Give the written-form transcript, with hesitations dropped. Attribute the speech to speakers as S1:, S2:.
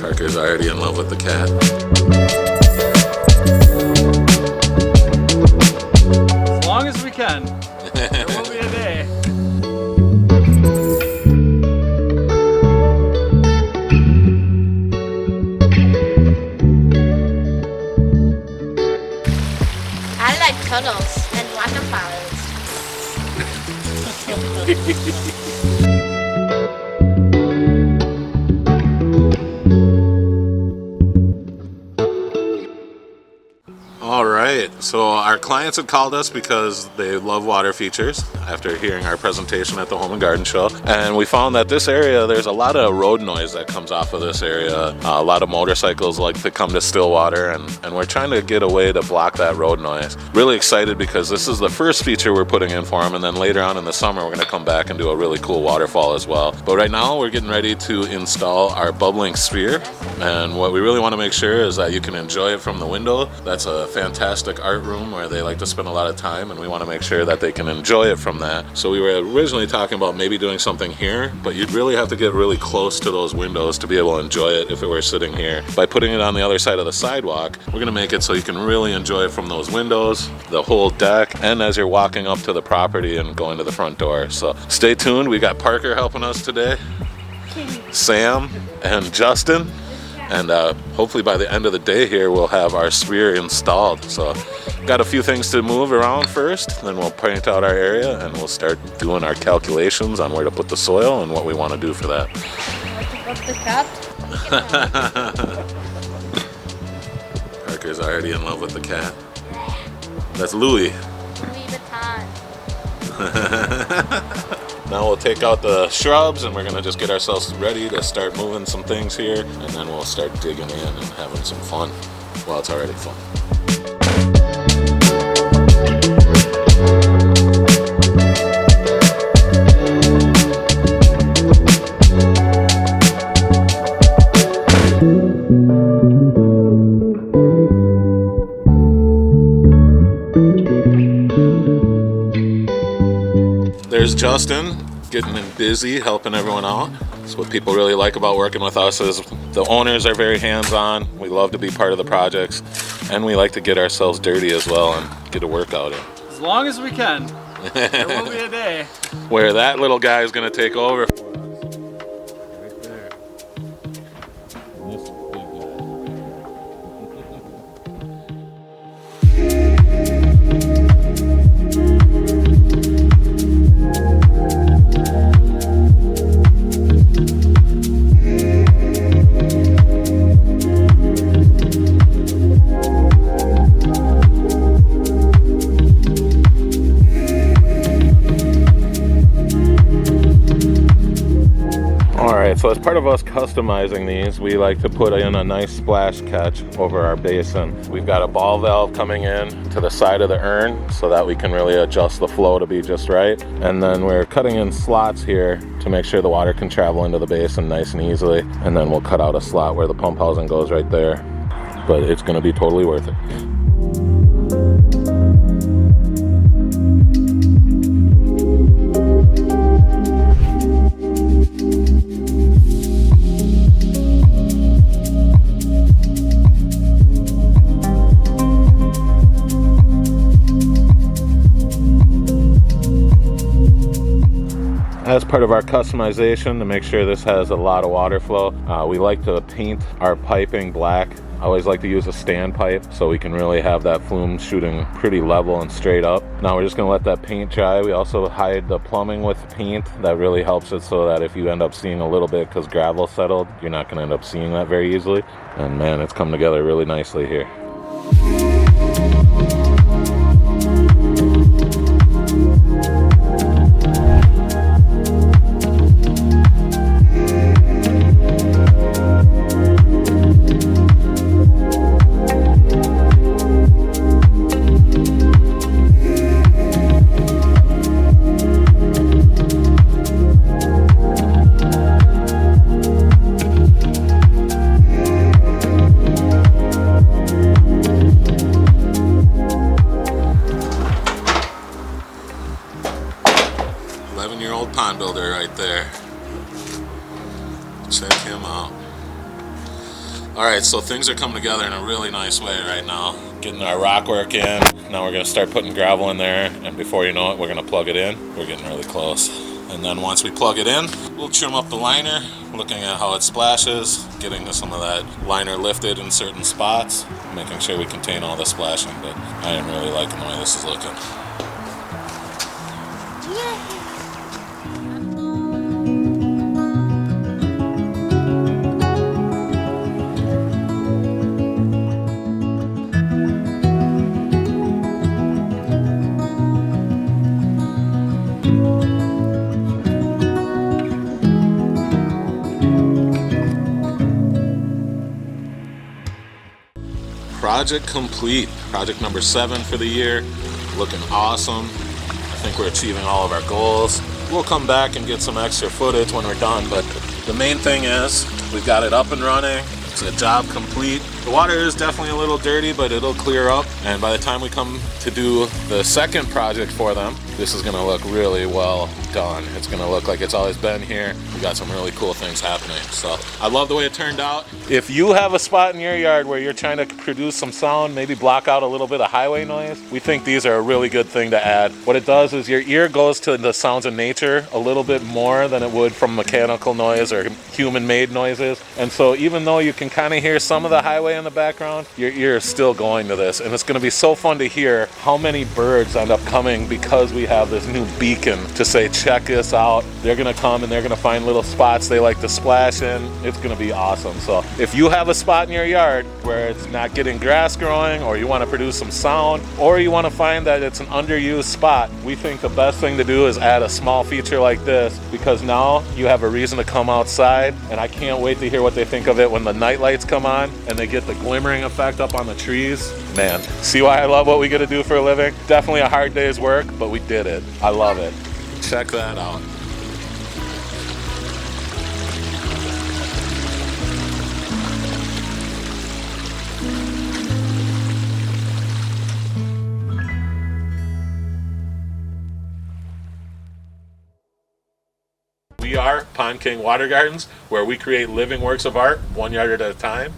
S1: Parker's already in love with the cat.
S2: As long as we can. There will be a day.
S3: I like tunnels and waterfalls.
S1: All right, so our clients had called us because they love water features after hearing our presentation at the Home and Garden Show. And we found that this area, there's a lot of road noise that comes off of this area. A lot of motorcycles like to come to Stillwater, and we're trying to get a way to block that road noise. Really excited because this is the first feature we're putting in for them, and then later on in the summer, we're gonna come back and do a really cool waterfall as well. But right now, we're getting ready to install our bubbling sphere. And what we really wanna make sure is that you can enjoy it from the window. That's a fantastic art room where they like to spend a lot of time, and we want to make sure that they can enjoy it from that. So we were originally talking about maybe doing something here, but you'd really have to get really close to those windows to be able to enjoy it if it were sitting here. By putting it on the other side of the sidewalk, we're going to make it so you can really enjoy it from those windows, the whole deck, and as you're walking up to the property and going to the front door. So stay tuned. We got Parker helping us today, Sam, and Justin. And hopefully by the end of the day here, we'll have our sphere installed. So got a few things to move around first, then we'll paint out our area and we'll start doing our calculations on where to put the soil and what we want to do for that.
S3: Where to put the cat?
S1: Parker's already in love with the cat. That's Louie.
S3: Louis Vuitton.
S1: Now we'll take out the shrubs and we're gonna just get ourselves ready to start moving some things here, and then we'll start digging in and having some fun. Well, it's already fun. There's Justin getting busy helping everyone out. That's what people really like about working with us is the owners are very hands-on. We love to be part of the projects, and we like to get ourselves dirty as well and get a workout in.
S2: As long as we can. There will be a day.
S1: Where that little guy is going to take over.
S2: Right there.
S1: So as part of us customizing these, we like to put in a nice splash catch over our basin. We've got a ball valve coming in to the side of the urn so that we can really adjust the flow to be just right. And then we're cutting in slots here to make sure the water can travel into the basin nice and easily. And then we'll cut out a slot where the pump housing goes right there. But it's gonna be totally worth it. As part of our customization to make sure this has a lot of water flow, we like to paint our piping black. I always like to use a stand pipe so we can really have that flume shooting pretty level and straight up. Now we're just gonna let that paint dry. We also hide the plumbing with paint. That really helps it so that if you end up seeing a little bit because gravel settled, you're not gonna end up seeing that very easily. And man, it's come together really nicely here. Check him out. Alright, so things are coming together in a really nice way right now. Getting our rock work in. Now we're going to start putting gravel in there, and before you know it, we're going to plug it in. We're getting really close. And then once we plug it in, we'll trim up the liner, looking at how it splashes, getting some of that liner lifted in certain spots, making sure we contain all the splashing, but I am really liking the way this is looking. Project complete. Project number 7 for the year. Looking awesome. I think we're achieving all of our goals. We'll come back and get some extra footage when we're done, but the main thing is we've got it up and running. It's a job complete. The water is definitely a little dirty, but it'll clear up. And by the time we come to do the second project for them, this is gonna look really well done. It's gonna look like it's always been here. We got some really cool things happening. So I love the way it turned out. If you have a spot in your yard where you're trying to produce some sound, maybe block out a little bit of highway noise, we think these are a really good thing to add. What it does is your ear goes to the sounds of nature a little bit more than it would from mechanical noise or human-made noises. And so even though you can kind of hear some of the highway in the background, your ear is still going to this. And it's going to be so fun to hear how many birds end up coming because we have this new beacon to say, check this out. They're going to come and they're going to find little spots they like to splash in. It's going to be awesome. So if you have a spot in your yard where it's not getting grass growing, or you want to produce some sound, or you want to find that it's an underused spot, we think the best thing to do is add a small feature like this, because now you have a reason to come outside. And I can't wait to hear what they think of it when the night lights come on and they get the glimmering effect up on the trees. Man, see why I love what we get to do for a living? Definitely a hard day's work, but we did it. I love it. Check that out. We are Pond King Water Gardens, where we create living works of art, 1 yard at a time.